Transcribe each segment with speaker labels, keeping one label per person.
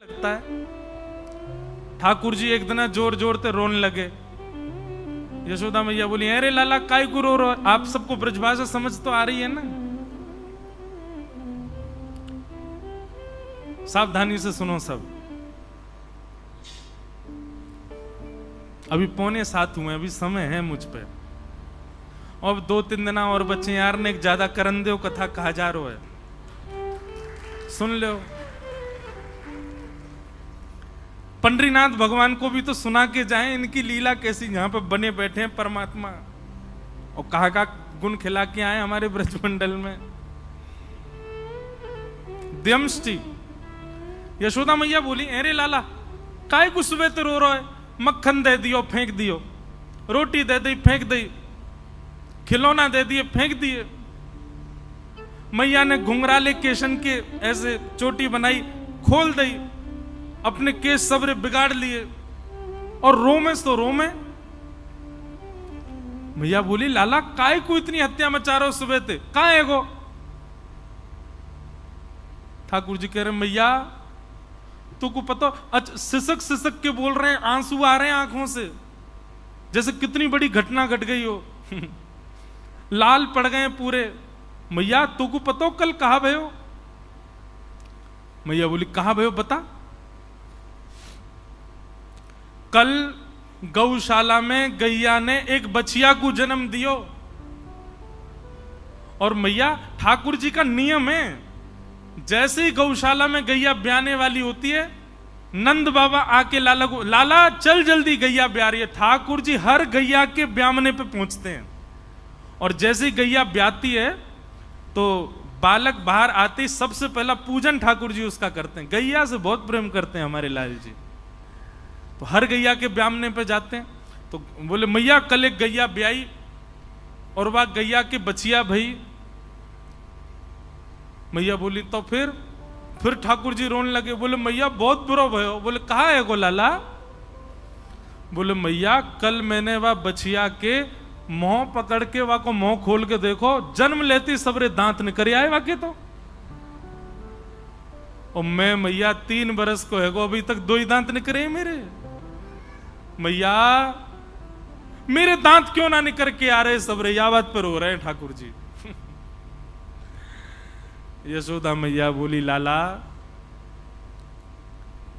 Speaker 1: लगता है। ठाकुर जी एक दिन जोर जोर से रोने लगे। यशोदा मैया बोली, अरे लाला काय को रो रहे हो? आप सबको ब्रजभाषा समझ तो आ रही है ना? सावधानी से सुनो सब। अभी 6:45 हुए, अभी समय है मुझ पे। और 2-3 दिन और बच्चे यार ने एक ज्यादा करन दो कथा कहा जा रहा है, सुन लो। पंडरीनाथ भगवान को भी तो सुना के जाएं इनकी लीला कैसी, यहां पर बने बैठे हैं परमात्मा, और कहा का गुण खिला के आए हमारे ब्रजमंडल में। द्यमष्टि यशोदा मैया बोली, अरे लाला काय को सुबह तो रो रहा है? मक्खन दे दियो फेंक दियो, रोटी दे दी फेंक दी, खिलौना दे दिए फेंक दिए। मैया ने घुंघराले केशन के ऐसे चोटी बनाई, खोल दी, अपने केस सबरे बिगाड़ लिए, और रोमे तो रोमे। मैया बोली, लाला काय को इतनी हत्या मचा रहे हो सुबह ते, कहां है गो? ठाकुर जी कह रहे, मैया तुमको पता, अच्छा सिसक सिसक के बोल रहे हैं, आंसू आ रहे हैं आंखों से, जैसे कितनी बड़ी घटना घट गई हो। लाल पड़ गए पूरे। मैया तुमको पता कल कहा भयो? मैया बोली, कहा भयो बता। कल गौशाला में गैया ने एक बछिया को जन्म दियो। और मैया ठाकुर जी का नियम है, जैसे ही गौशाला में गैया ब्याने वाली होती है, नंद बाबा आके लाला को, लाला चल जल्दी गैया ब्या रही है। ठाकुर जी हर गैया के ब्यामने पे पहुंचते हैं, और जैसे ही गैया ब्याती है तो बालक बाहर आते ही सबसे पहला पूजन ठाकुर जी उसका करते हैं। गैया से बहुत प्रेम करते हैं हमारे लाल जी, तो हर गैया के ब्यामने पे जाते हैं। तो बोले, मैया कल एक गैया ब्याई, और वह गैया के बचिया भई। मैया बोली, तो फिर ठाकुर जी रोने लगे। बोले, मैया बहुत बुरा भयो। बोले, कहा है गो लाला? बोले, मैया कल मैंने वह बछिया के मुंह पकड़ के वह को मुंह खोल के देखो, जन्म लेती सबरे दांत निकल आए वाके तो। और मैं मैया 3 बरस को है गो, अभी तक 2 ही दांत निकले मेरे। मैया मेरे दांत क्यों ना निकल के आ रहे सबरे, या बात पर हो रहे हैं ठाकुर जी। यशोदा मैया बोली, लाला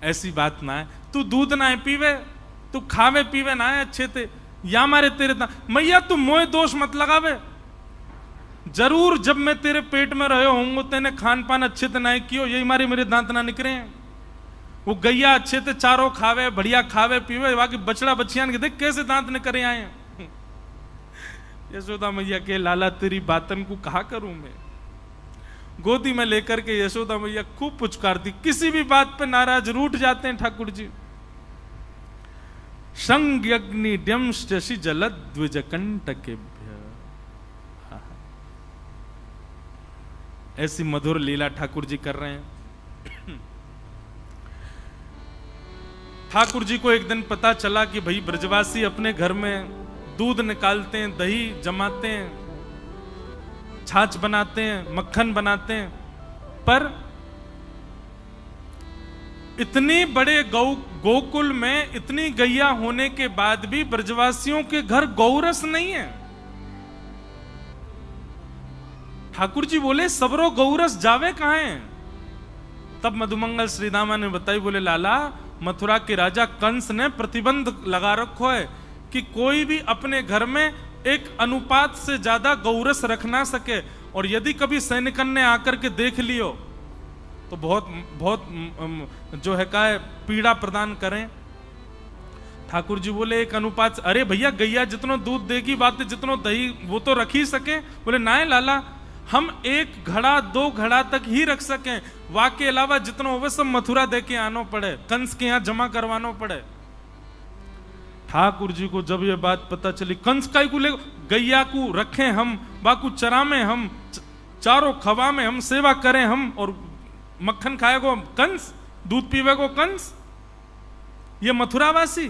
Speaker 1: ऐसी बात ना है, तू दूध ना है पीवे, तू खावे पीवे ना है अच्छे थे, या मारे तेरे दांत। मैया तू मोए दोष मत लगावे, जरूर जब मैं तेरे पेट में रहे होंगे तेने खान पान अच्छे से ना कियो, यही मारे मेरे दांत ना निकले हैं। वो गैया अच्छे से चारों खावे, बढ़िया खावे पीवे, बाकी बछड़ा बछियान के देख कैसे दांत निकले आए हैं। यशोदा मैया के, लाला तेरी बातन को कहा करूं मैं। गोदी में लेकर के यशोदा मैया खूब पुचकारती, किसी भी बात पे नाराज रूठ जाते हैं ठाकुर जी। संज्ञग्नि द्यंष्टि जलद द्विज कंटकेभ्य। ऐसी मधुर लीला ठाकुर जी कर रहे हैं। ठाकुर जी को एक दिन पता चला कि भाई ब्रजवासी अपने घर में दूध निकालते हैं, दही जमाते हैं, छाछ बनाते हैं, मक्खन बनाते हैं, पर इतने बड़े गोकुल में इतनी गैया होने के बाद भी ब्रजवासियों के घर गौरस नहीं है। ठाकुर जी बोले, सबरो गौरस जावे कहां है? तब मधुमंगल श्रीदामा ने बताई, बोले, लाला मथुरा के राजा कंस ने प्रतिबंध लगा रखो है कि कोई भी अपने घर में एक अनुपात से ज्यादा गौरस रख ना सके, और यदि कभी सैनिकन ने आकर के देख लियो तो बहुत बहुत जो है का पीड़ा प्रदान करें। ठाकुर जी बोले, एक अनुपात। अरे भैया गैया जितनो दूध देगी बात, जितनो दही वो तो रख ही सके। बोले, ना लाला, हम 1 घड़ा 2 घड़ा तक ही रख सकें, वाके अलावा जितनो हो सब मथुरा दे के आनो पड़े, कंस के यहां जमा करवानो पड़े। ठाकुर जी को जब ये बात पता चली, कंस का को ले गैया को रखें हम, बाकू चरा में हम, चारों खवा में हम सेवा करें हम, और मक्खन खाएगो कंस, दूध पीवेगो कंस, ये मथुरावासी।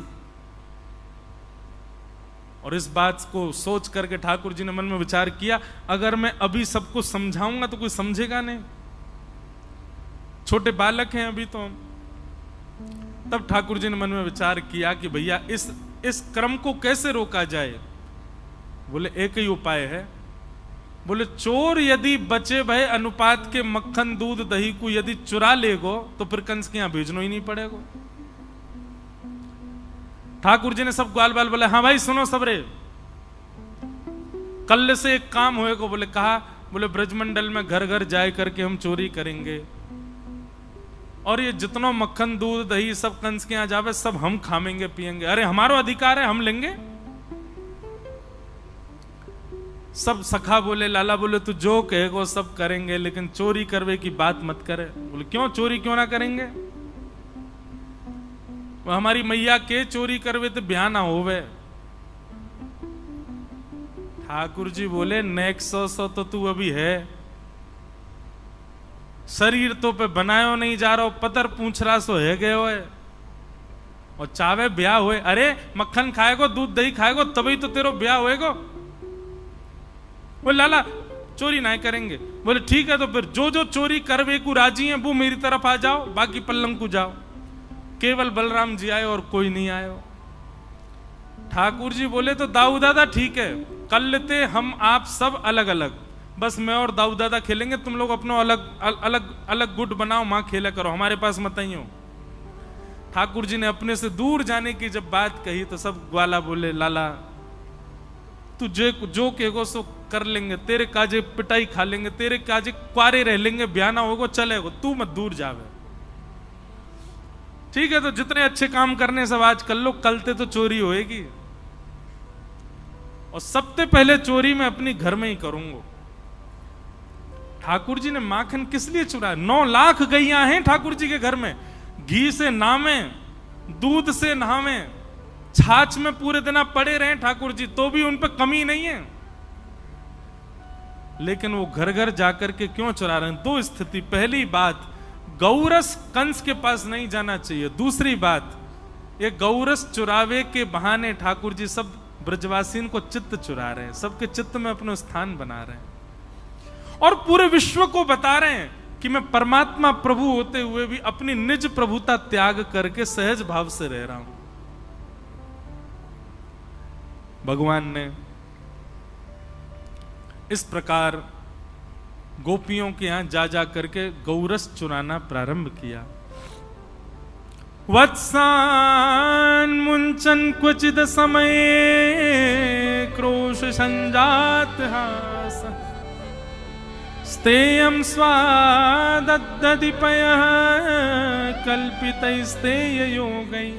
Speaker 1: और इस बात को सोच करके ठाकुर जी ने मन में विचार किया, अगर मैं अभी सबको समझाऊंगा तो कोई समझेगा नहीं, छोटे बालक हैं अभी तो। तब ठाकुर जी ने मन में विचार किया कि भैया इस क्रम को कैसे रोका जाए। बोले एक ही उपाय है। बोले चोर यदि बचे भय अनुपात के मक्खन दूध दही को यदि चुरा लेगो तो फिर कंस के यहां भेजना ही नहीं पड़ेगा। ठाकुर जी ने सब ग्वाल बाल बोले हाँ भाई सुनो सबरे, कल से एक काम होएगा। बोले कहा? बोले ब्रजमंडल में घर घर जाए करके हम चोरी करेंगे और ये जितना मक्खन दूध दही सब कंस के यहां जावे सब हम खाएंगे पिएंगे। अरे हमारा अधिकार है, हम लेंगे। सब सखा बोले लाला बोले तू जो कहेगा सब करेंगे, लेकिन चोरी करवे की बात मत करे। बोले क्यों? चोरी क्यों ना करेंगे? वो हमारी मैया के चोरी करवे तो ब्याह ना होवे। ठाकुर जी बोले नेक सौ तो तू अभी है, शरीर तो पे बनायो नहीं जा रहा, पतर पूछ रहा सो है गए हो और चावे ब्याह हुए। अरे मक्खन खाएगो दूध दही खाएगो तभी तो तेरो ब्याह होएगो। बोले लाला चोरी नहीं करेंगे। बोले ठीक है तो फिर जो जो चोरी करवे को राजी है वो मेरी तरफ आ जाओ, बाकी पल्लंग को जाओ। केवल बलराम जी आए और कोई नहीं आए। ठाकुर जी बोले तो दाऊ दादा ठीक है, कल लेते हम आप सब अलग अलग, बस मैं और दाऊ दादा खेलेंगे, तुम लोग अपना अलग अलग अलग गुट बनाओ, मां खेला करो, हमारे पास मत आइयो। ठाकुर जी ने अपने से दूर जाने की जब बात कही तो सब ग्वाला बोले लाला तू जो कहेगो सो कर लेंगे, तेरे काजे पिटाई खा लेंगे, तेरे काजे क्वारे रह लेंगे, ब्याह ना होगा चलेगा, तू मत दूर जावे। ठीक है तो जितने अच्छे काम करने सब आज कर लो, कलते तो चोरी होएगी और सबसे पहले चोरी मैं अपनी घर में ही करूंगा। ठाकुर जी ने माखन किस लिए चुराया? 9 लाख गैया हैं ठाकुर जी के घर में, घी से नामे, दूध से नहावे, छाछ में पूरे दिन पड़े रहे ठाकुर जी तो भी उन पर कमी नहीं है, लेकिन वो घर घर जाकर के क्यों चुरा रहे हैं? 2 स्थिति। पहली बात, गौरस कंस के पास नहीं जाना चाहिए। दूसरी बात, ये गौरस चुरावे के बहाने ठाकुर जी सब ब्रजवासीन को चित्त चुरा रहे हैं, सबके चित्त में अपना स्थान बना रहे हैं और पूरे विश्व को बता रहे हैं कि मैं परमात्मा प्रभु होते हुए भी अपनी निज प्रभुता त्याग करके सहज भाव से रह रहा हूं। भगवान ने इस प्रकार गोपियों के यहां जा जा करके गौरस चुराना प्रारंभ किया। वत्सान मुंचन क्वचिद समय क्रोश संजात हास स्तेयम स्वादद्दधिपय कल्पितैस्तेय योगै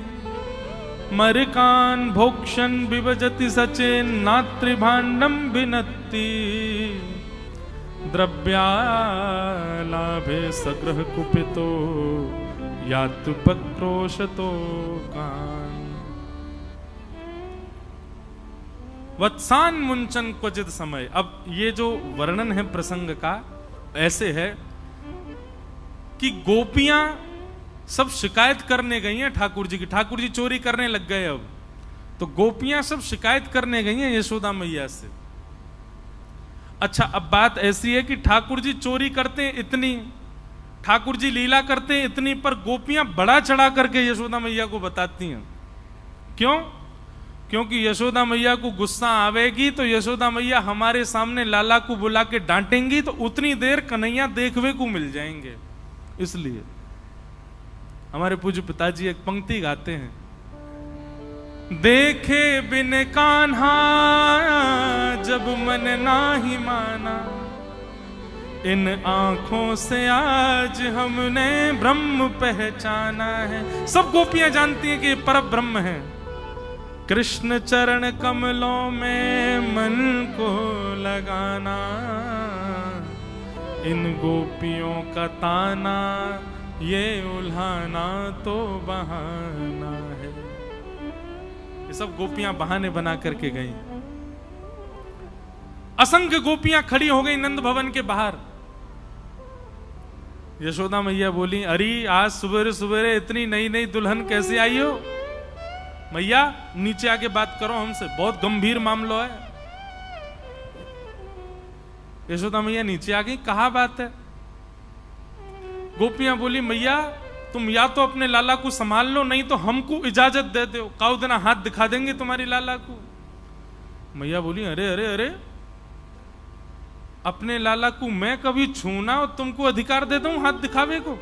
Speaker 1: मरकान भोक्षण विभजति सचेन नात्रिभाण्डं विनत्ति द्रव्यालाभे सग्रह कुपितो यातुपक्रोशतो कान। वत्सान मुंचन क्वचित समय। अब ये जो वर्णन है प्रसंग का ऐसे है कि गोपियां सब शिकायत करने गई हैं ठाकुर जी की। ठाकुर जी चोरी करने लग गए। अब तो गोपियां सब शिकायत करने गई हैं यशोदा मैया से। अच्छा अब बात ऐसी है कि ठाकुर जी चोरी करते हैं इतनी, ठाकुर जी लीला करते हैं इतनी, पर गोपियां बड़ा चढ़ा करके यशोदा मैया को बताती हैं। क्यों? क्योंकि यशोदा मैया को गुस्सा आवेगी तो यशोदा मैया हमारे सामने लाला को बुला के डांटेंगी तो उतनी देर कन्हैया देखवे को मिल जाएंगे। इसलिए हमारे पूज्य पिताजी एक पंक्ति गाते हैं, देखे बिन कान्हा जब मन नाही माना, इन आंखों से आज हमने ब्रह्म पहचाना है। सब गोपियां जानती हैं कि पर ब्रह्म है। कृष्ण चरण कमलों में मन को लगाना, इन गोपियों का ताना ये उल्हाना तो बहाना है। ये सब गोपियां बहाने बना करके गई। असंख्य गोपियां खड़ी हो गई नंद भवन के बाहर। यशोदा मैया बोली, अरे आज सुबेरे सुबेरे इतनी नई नई दुल्हन कैसे आई हो? मैया नीचे आके बात करो हमसे, बहुत गंभीर मामला है। यशोदा मैया नीचे आ गई, कहा बात है? गोपियां बोली, मैया तुम या तो अपने लाला को संभाल लो, नहीं तो हमको इजाजत दे दो, काउ देना हाथ दिखा देंगे तुम्हारी लाला को। मैया बोली अरे अरे अरे, अपने लाला को मैं कभी छूना और तुमको अधिकार दे दूं हाथ दिखावे को?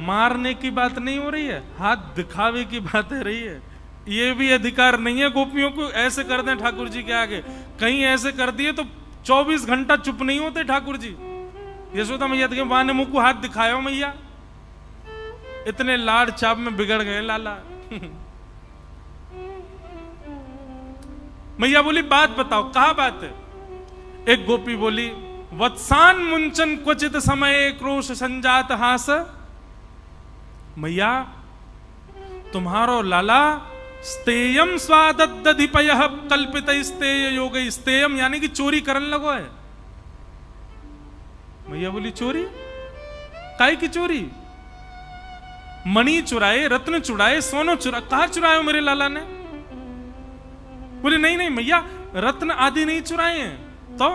Speaker 1: मारने की बात नहीं हो रही है, हाथ दिखावे की बात है रही है। ये भी अधिकार नहीं है गोपियों को ऐसे कर दें ठाकुर जी के आगे। कहीं ऐसे कर दिए तो 24 घंटा चुप नहीं होते ठाकुर जी। यशोदा मैया के माँ ने मुंह को हाथ दिखाया, मैया इतने लाड चाप में बिगड़ गए लाला। मैया बोली बात बताओ, कहा बात है? एक गोपी बोली वत्सान मुंचन क्वचित समय क्रोश संजात हास। मैया तुम्हारो लाला स्तेयम स्वादधिपय कल्पित स्तेय योग, स्तेयम यानी कि चोरी करने लगो है। मैया बोली चोरी? काय की चोरी? मणि चुराए, रत्न चुराए, सोनो चुरा, कहा चुराए मेरे लाला ने? बोले नहीं नहीं मैया, रत्न आदि नहीं चुराए हैं। तो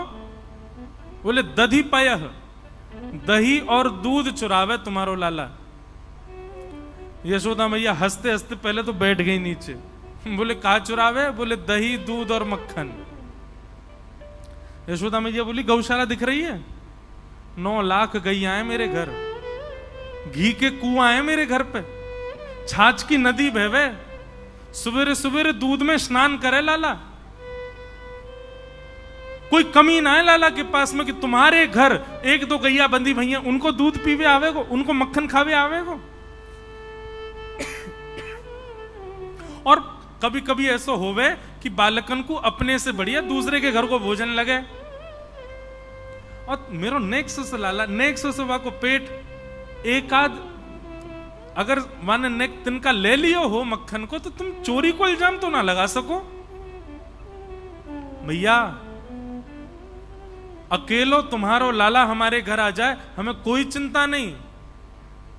Speaker 1: बोले दधिपय, दही और दूध चुरावे तुम्हारो लाला। यशोदा मैया हंसते हंसते पहले तो बैठ गई नीचे। बोले कहा चुरावे? बोले दही दूध और मक्खन। यशोदा मैया बोली गौशाला दिख रही है? 9 लाख गैया है मेरे घर, घी के कुआं है मेरे घर पे, छाछ की नदी बहवे, सवेरे सवेरे दूध में स्नान करे लाला। कोई कमी ना है लाला के पास में कि तुम्हारे घर 1-2 गैया बंदी भैया उनको दूध पीवे आवेगो, उनको मक्खन खावे आवेगो। और कभी कभी ऐसा होवे कि बालकन को अपने से बढ़िया दूसरे के घर को भोजन लगे। और मेरो नेक्स्ट से लाला, नेक्स्ट से वा को पेट एक आध अगर माने नेक तिनका ले लियो हो मक्खन को, तो तुम चोरी को इल्जाम तो ना लगा सको। भैया अकेलो तुम्हारो लाला हमारे घर आ जाए हमें कोई चिंता नहीं,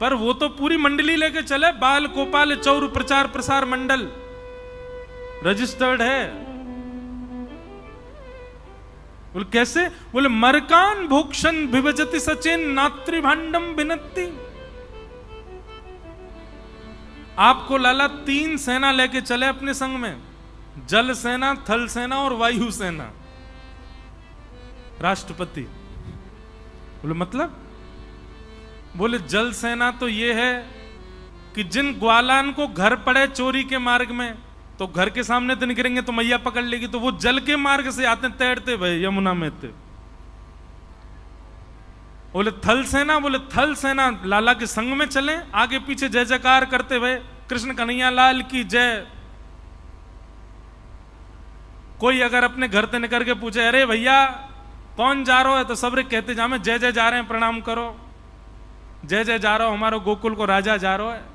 Speaker 1: पर वो तो पूरी मंडली लेके चले, बाल गोपाल चौर प्रचार प्रसार मंडल रजिस्टर्ड है। बोले कैसे? बोले मरकान भोक्षण विभजति सचेन नात्रिभांडम बिनती। आपको लाला 3 सेना लेके चले अपने संग में, जल सेना, थल सेना और वायु सेना। राष्ट्रपति बोले मतलब? बोले जल सेना तो ये है कि जिन ग्वालान को घर पड़े चोरी के मार्ग में, तो घर के सामने तो निकलेंगे तो मैया पकड़ लेगी, तो वो जल के मार्ग से आते तैरते भाई यमुना में थे। बोले थल सेना? बोले थल सेना लाला के संग में चले, आगे पीछे जय जयकार करते हुए कृष्ण कन्हैया लाल की जय। कोई अगर अपने घर से निकल के पूछे अरे भैया कौन जा रहा है, तो सब कहते जा मैं जय जय जा रहे हैं, प्रणाम करो, जय जय जा रहा हो, हमारा गोकुल को राजा जा रहा है।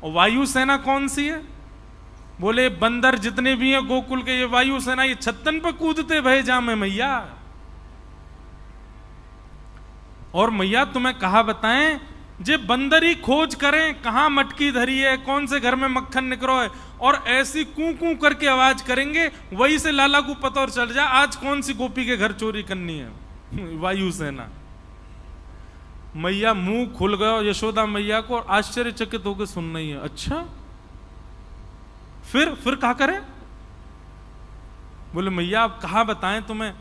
Speaker 1: और वायु सेना कौन सी है? बोले बंदर जितने भी हैं गोकुल के, ये वायु सेना, ये छत्तन पे कूदते भय जामे मैया। और मैया तुम्हें कहा बताएं, जे बंदर ही खोज करें कहां मटकी धरी है, कौन से घर में मक्खन निकलो है, और ऐसी कू कू करके आवाज करेंगे, वही से लाला को पता और चल जाए आज कौन सी गोपी के घर चोरी करनी है। वायु सेना। मैया मुंह खुल गया यशोदा मैया को, आश्चर्यचकित होकर सुन रही है। अच्छा फिर कहा करें? बोले मैया आप कहा बताएं तुम्हें,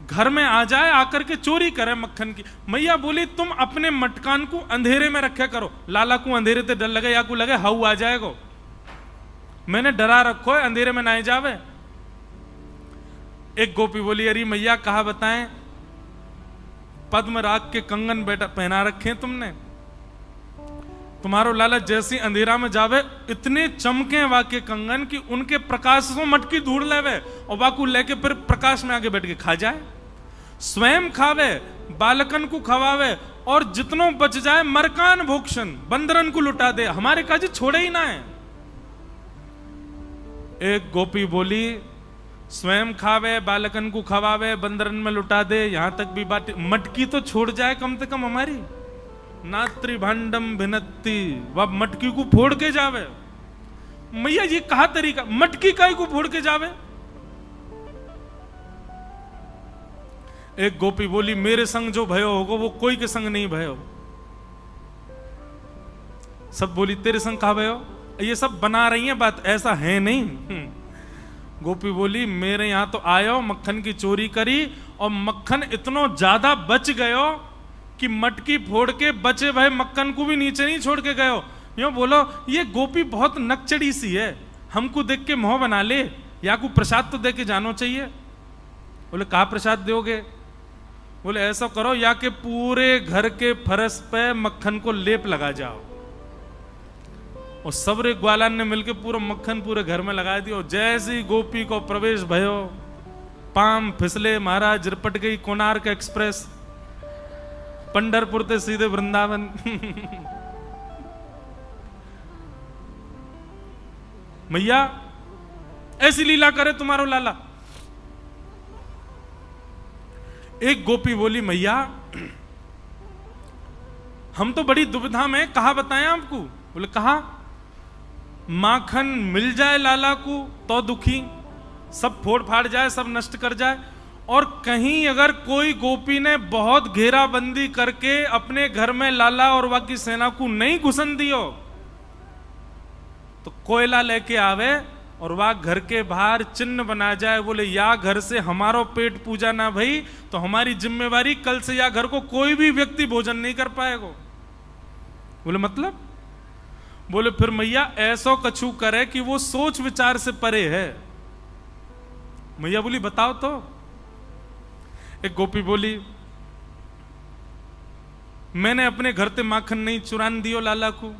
Speaker 1: घर में आ जाए आकर के चोरी करे मक्खन की। मैया बोली तुम अपने मटकान को अंधेरे में रखे करो, लाला को अंधेरे से डर लगे या को लगे हाउ आ जाएगा, मैंने डरा रखो है अंधेरे में ना जावे। एक गोपी बोली अरे मैया कहा बताएं, पद्म राग के कंगन बेटा पहना रखे तुमने, तुम्हारो लाला जैसी अंधेरा में जावे इतने चमके वाके कंगन कि उनके प्रकाश से मटकी ढूंढ लेवे और वाकू लेके फिर प्रकाश में आगे बैठ के खा जाए, स्वयं खावे, बालकन को खवावे, और जितनों बच जाए मरकान भोक्षण बंदरन को लुटा दे, हमारे काजी छोड़े ही ना है। एक गोपी बोली स्वयं खावे, बालकन को खवावे, बंदरन में लुटा दे, यहां तक भी बात, मटकी तो छोड़ जाए कम से कम हमारी। नात्रिभांडम भिनत्ति, वह मटकी को फोड़ के जावे। मैया ये कहा तरीका, मटकी काई को फोड़ के जावे? एक गोपी बोली मेरे संग जो भयो होगो वो कोई के संग नहीं भयो। सब बोली तेरे संग कहा भयो, ये सब बना रही हैं बात, ऐसा है नहीं। गोपी बोली मेरे यहां तो आयो, मक्खन की चोरी करी और मक्खन इतना ज्यादा बच गयो कि मटकी फोड़ के बचे भाई मक्खन को भी नीचे नहीं छोड़ के गयो। यूं बोलो ये गोपी बहुत नकचड़ी सी है, हमको देख के मोह बना ले, या को प्रसाद तो दे के जानो चाहिए। बोले कहा प्रसाद दोगे? बोले ऐसा करो या के पूरे घर के फर्श पे मक्खन को लेप लगा जाओ। और सबरे ग्वालान ने मिलकर पूरा मक्खन पूरे घर में लगा दिया। और जैसी गोपी को प्रवेश भयो, पाम फिसले, महाराज रिपट गई कोणार्क एक्सप्रेस, पंढरपुर से सीधे वृंदावन। मैया ऐसी लीला करे तुम्हारो लाला। एक गोपी बोली मैया हम तो बड़ी दुविधा में, कहा बताएं आपको? बोले कहा माखन मिल जाए लाला को तो दुखी, सब फोड़ फाड़ जाए, सब नष्ट कर जाए, और कहीं अगर कोई गोपी ने बहुत घेराबंदी करके अपने घर में लाला और बाकी सेना को नहीं घुसन दियो तो कोयला लेके आवे और वह घर के बाहर चिन्ह बना जाए, बोले या घर से हमारो पेट पूजा ना भई तो हमारी जिम्मेवारी, कल से या घर को कोई भी व्यक्ति भोजन नहीं कर पाएगा। बोले मतलब? बोले फिर मैया ऐसो कछु करे कि वो सोच विचार से परे है। मैया बोली बताओ तो। एक गोपी बोली मैंने अपने घर से माखन नहीं चुरान दियो लाला को,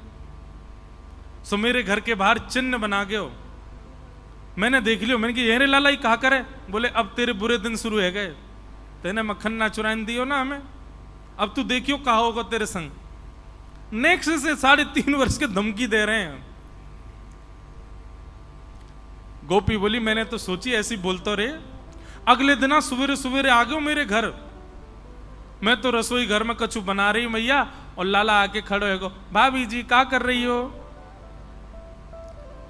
Speaker 1: सो मेरे घर के बाहर चिन्ह बना गयो, मैंने देख लियो। मैंने कि ये रे लाला ही कहा करे। बोले अब तेरे बुरे दिन शुरू है गए, तेने मक्खन ना चुरान दियो ना हमें, अब तू देखियो कहा होगा तेरे संग। नेक्स्ट से 3.5 वर्ष के धमकी दे रहे हैं। गोपी बोली मैंने तो सोची ऐसी बोलतो रे, अगले दिन सवेरे सवेरे आ गयो मेरे घर, मैं तो रसोई घर में कछु बना रही मैया, और लाला आके खड़ो है गो, भाभी जी क्या कर रही हो?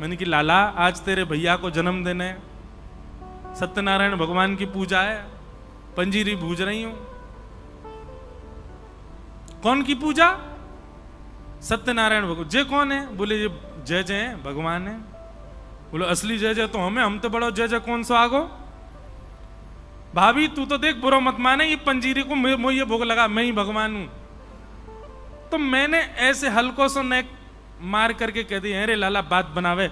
Speaker 1: मैंने कि लाला आज तेरे भैया को जन्मदिन है, सत्यनारायण भगवान की पूजा है, पंजीरी भूज रही हूं। कौन की पूजा? सत्यनारायण भगवान। जय कौन है? बोले ये जय जय है, भगवान है। बोलो असली जय जय तो हम तो बड़ो जय जय कौन सा आगो? भाभी तू तो देख बुरा मत माने, ये पंजीरी को ये भोग लगा, मैं ही भगवान हूं। तो मैंने ऐसे हल्को से नेक मार करके कह दिया अरे लाला बात बनावे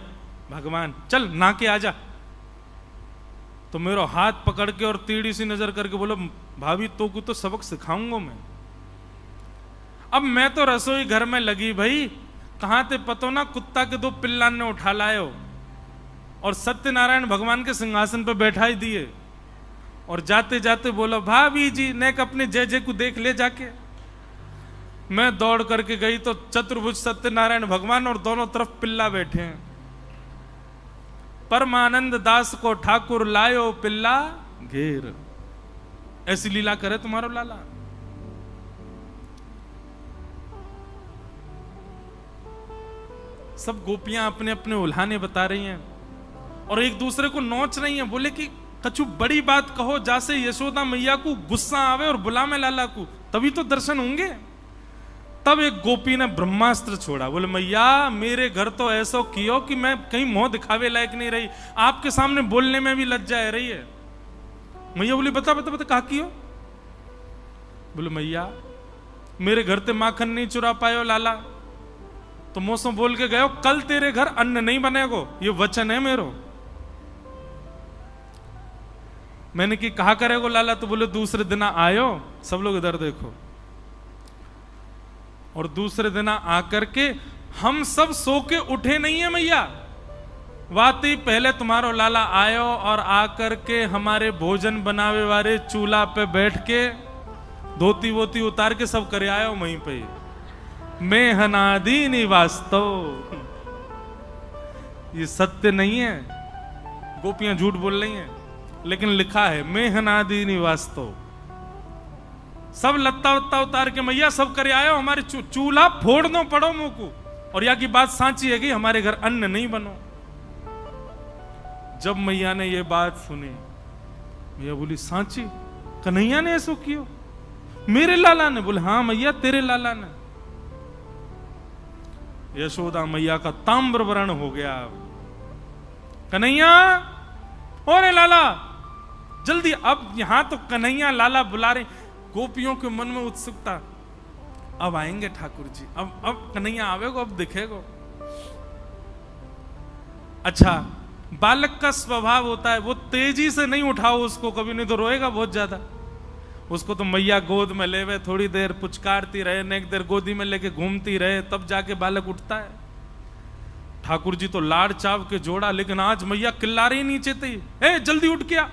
Speaker 1: भगवान, चल ना के आजा। तो मेरा हाथ पकड़ के और टेढ़ी सी नजर करके बोलो भाभी तो को तो सबक सिखाऊंगा मैं। अब मैं तो रसोई घर में लगी भाई, कहां थे पतो ना कुत्ता के 2 पिल्लान ने उठा लायो और सत्यनारायण भगवान के सिंहासन पर बैठा ही दिए, और जाते जाते बोलो भाभी जी नेक अपने जय जय को देख ले जाके। मैं दौड़ करके गई तो चतुर्भुज सत्यनारायण भगवान और दोनों तरफ पिल्ला बैठे हैं। परमानंद दास को ठाकुर लायो पिल्ला घेर। ऐसी लीला करे तुम्हारो लाला। सब गोपियां अपने अपने उल्हाने बता रही हैं और एक दूसरे को नोच रही हैं। बोले कि कछु बड़ी बात कहो जैसे यशोदा मैया को गुस्सा आवे और बुला में लाला को, तभी तो दर्शन होंगे। तब एक गोपी ने ब्रह्मास्त्र छोड़ा। बोले मैया मेरे घर तो ऐसा कियो कि मैं कहीं मुंह दिखावे लायक नहीं रही, आपके सामने बोलने में भी लज्जा आ रही है। मैया बोली बता बता बता कहा कियो? बोले मैया मेरे घर से माखन नहीं चुरा पायो लाला, तो मौसम बोल के गयो कल तेरे घर अन्न नहीं बनेगो, ये वचन है मेरो। मैंने कि कहा करेगो लाला? तो बोले दूसरे दिन आयो, सब लोग इधर देखो, और दूसरे दिन आकर के हम सब सो के उठे नहीं है मैया, वाती पहले तुम्हारो लाला आयो और आकर के हमारे भोजन बनावे वाले चूल्हा पे बैठ के धोती वोती उतार के सब करे आयो वहीं पे। मैं हनादी निवास्तव, ये सत्य नहीं है, गोपियां झूठ बोल रही हैं, लेकिन लिखा है मैं हनादी निवास्तव। सब लत्ता वत्ता उतार के मैया सब करे आयो, हमारे चूल्हा फोड़ दो पड़ो मुंह को, और या की बात सांची है कि हमारे घर अन्न नहीं बनो। जब मैया ने ये बात सुनी, मैया बोली सांची? कन्हैया ने ऐसो कियो? मेरे लाला ने? बोले हाँ मैया तेरे लाला ने। यशोदा मैया का ताम्र वर्ण हो गया। कन्हैया, अरे लाला जल्दी। अब यहां तो कन्हैया लाला बुला रहे, गोपियों के मन में उत्सुकता, अब आएंगे ठाकुर जी, अब कन्हैया आवेगो, अब दिखेगो। अच्छा, बालक का स्वभाव होता है वो तेजी से नहीं उठाओ उसको कभी, नहीं तो रोएगा बहुत ज्यादा। उसको तो मैया गोद में लेवे, थोड़ी देर पुचकारती रहे, नेक देर गोदी में लेके घूमती रहे, तब जाके बालक उठता है। ठाकुर जी तो लाड़ चाव के जोड़ा, लेकिन आज मैया किल्लारी नीचे थी, ए जल्दी उठ गया।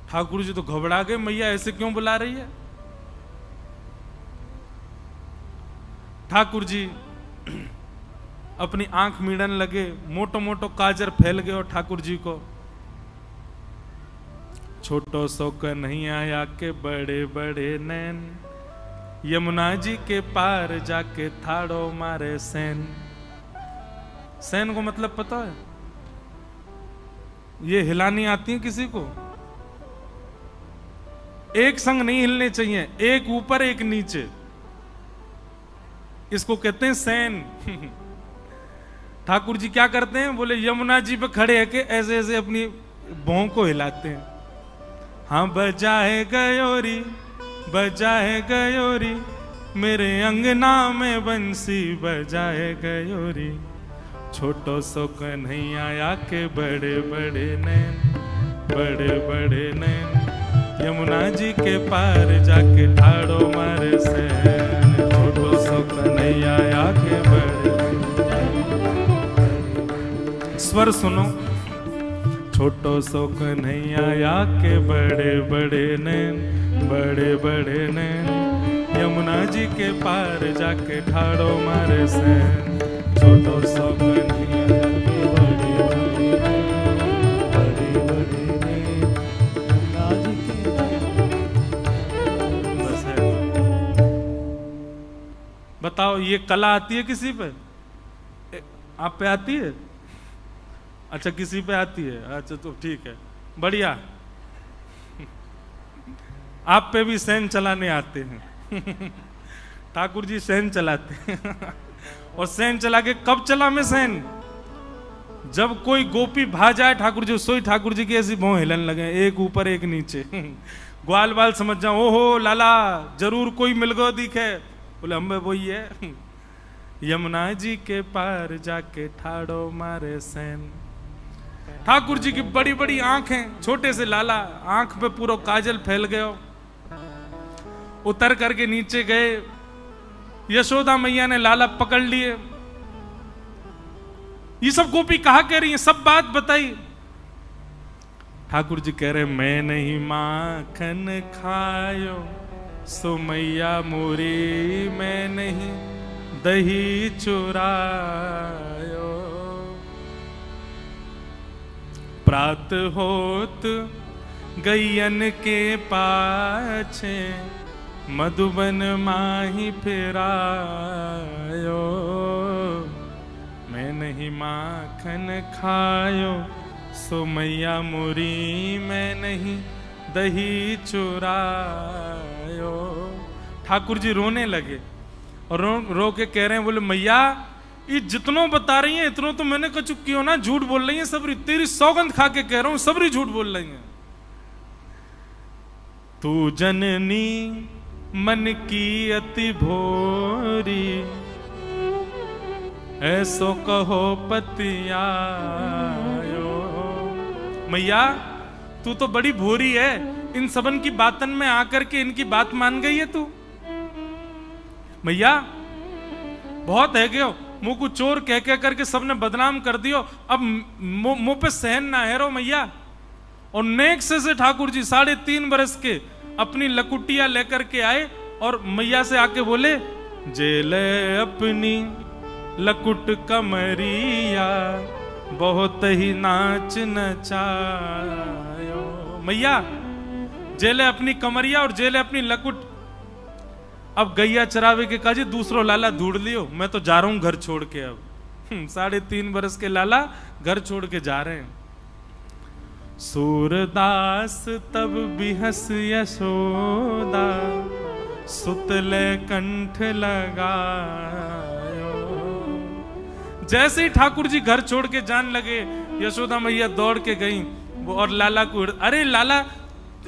Speaker 1: ठाकुर जी तो घबरा गए, मैया ऐसे क्यों बुला रही है। ठाकुर जी अपनी आंख मीड़न लगे, मोटो मोटो काजर फैल गए और ठाकुर जी को छोटो सो कन्हैया या के बड़े बड़े नैन, यमुना जी के पार जाके थाड़ो मारे सैन। सैन को मतलब पता है? ये हिलानी आती है किसी को? एक संग नहीं हिलने चाहिए, एक ऊपर एक नीचे, इसको कहते हैं सैन। ठाकुर जी क्या करते हैं? बोले यमुना जी पे खड़े है के ऐसे ऐसे अपनी भौं को हिलाते हैं। हाँ बजाए गयोरी, बजाए गयोरी, मेरे अंगना में बंसी बजाए गयोरी, छोटो सो कन्हैया या के बड़े बड़े नैन, बड़े बड़े नैन, यमुना जी के पार जाके ठाड़ो मारे सैन, छोटो सो कन्हैया या के बड़े। स्वर सुनो, छोटो सो कन्हैया या के बड़े बड़े नैन, बड़े बड़े नैन, यमुना जी के पार जाके ठाड़ो मारे सैन, छोटो सो कन्हैया या के बड़े बड़े नैन, बड़े बड़े नैन, यमुना जी के। बस है। बताओ ये कला आती है किसी पे? आप पे आती है? अच्छा किसी पे आती है, अच्छा तो ठीक है, बढ़िया। आप पे भी सैन चलाने आते हैं। ठाकुर जी सैन चलाते हैं। और सैन चला के कब चला मैं सैन? जब कोई गोपी भा जाए ठाकुर जी, सोई ठाकुर जी की ऐसी भौं हिलन लगे, एक ऊपर एक नीचे। ग्वाल बाल समझ जाओ, ओहो लाला जरूर कोई मिल गो दिखे। बोले हम वही है, यमुना जी के पार जाके ठाड़ो मारे सैन। ठाकुर जी की बड़ी बड़ी आंखें, छोटे से लाला, आंख पे पूरा काजल फैल गया। उतर करके नीचे गए, यशोदा मैया ने लाला पकड़ लिए। ये सब गोपी कहा कह रही है, सब बात बताई। ठाकुर जी कह रहे मैं नहीं माखन खायो सो मैया मोरी, मैं नहीं दही चुरायो, प्रात होत गैयन के पाछे, मधुबन माही फिरायो, मैं नहीं माखन खायो सो मैया मुरी, मैं नहीं दही चुरायो। ठाकुर जी रोने लगे और रो के कह रहे हैं, बोले मैया ये जितनों बता रही हैं इतनों तो मैंने कछु क्यों ना, झूठ बोल रही है सबरी, तेरी सौगंध खा के कह रहा हूं सबरी झूठ बोल रही है। तू जननी मन की अति भोरी, ऐसो कहो पतियायो। मैया तू तो बड़ी भोरी है, इन सबन की बातन में आकर के इनकी बात मान गई है तू। मैया बहुत है गयो, मुंह को चोर कह कह करके सबने बदनाम कर दियो, अब मुंह पे सहन ना है रो मैया। और नेक से ठाकुर जी 3.5 बरस के अपनी लकुटिया लेकर के आए और मैया से आके बोले, जेले अपनी लकुट कमरिया, बहुत ही नाच नचायो। मैया जेले अपनी कमरिया और जेले अपनी लकुट। अब गैया चरावे के काजी दूसरो लाला ढूंढ लियो, मैं तो जा रहा हूं घर छोड़ के। अब 3.5 बरस के लाला घर छोड़ के जा रहे हैं। सूरदास तब बिहस यशोदा, सुतले कंठ लगायो। जैसे ही ठाकुर जी घर छोड़ के जान लगे, यशोदा मैया दौड़ के गई और लाला को, अरे लाला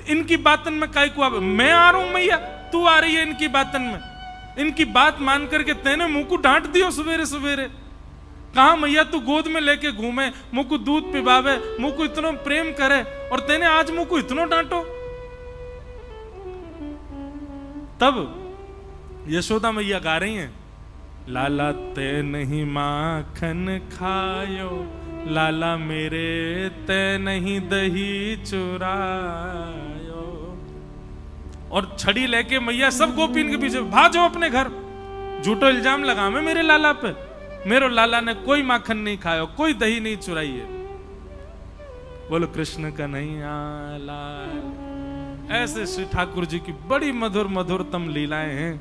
Speaker 1: इनकी बातन में काय को, मैं आ रहा हूं मैया, तू आ रही है इनकी बातन में, इनकी बात मान करके तेने मुंह को डांट दियो सवेरे सवेरे। कहा मैया तू गोद में लेके घूमे, मुंह को दूध पिबावे, मुंह को इतना प्रेम करे, और तेने आज मुंह को इतना डांटो। तब यशोदा मैया गा रही हैं, लाला ते नहीं माखन खायो, लाला मेरे ते नहीं दही चुरायो। और छड़ी लेके मैया सब गोपीन के पीछे भाजो अपने घर, झूठो इल्जाम लगा मैं मेरे लाला पे, मेरो लाला ने कोई माखन नहीं खाया, कोई दही नहीं चुराई है। बोलो कृष्ण कन्हैया लाल। ऐसे श्री ठाकुर जी की बड़ी मधुर मधुरतम लीलाएं हैं।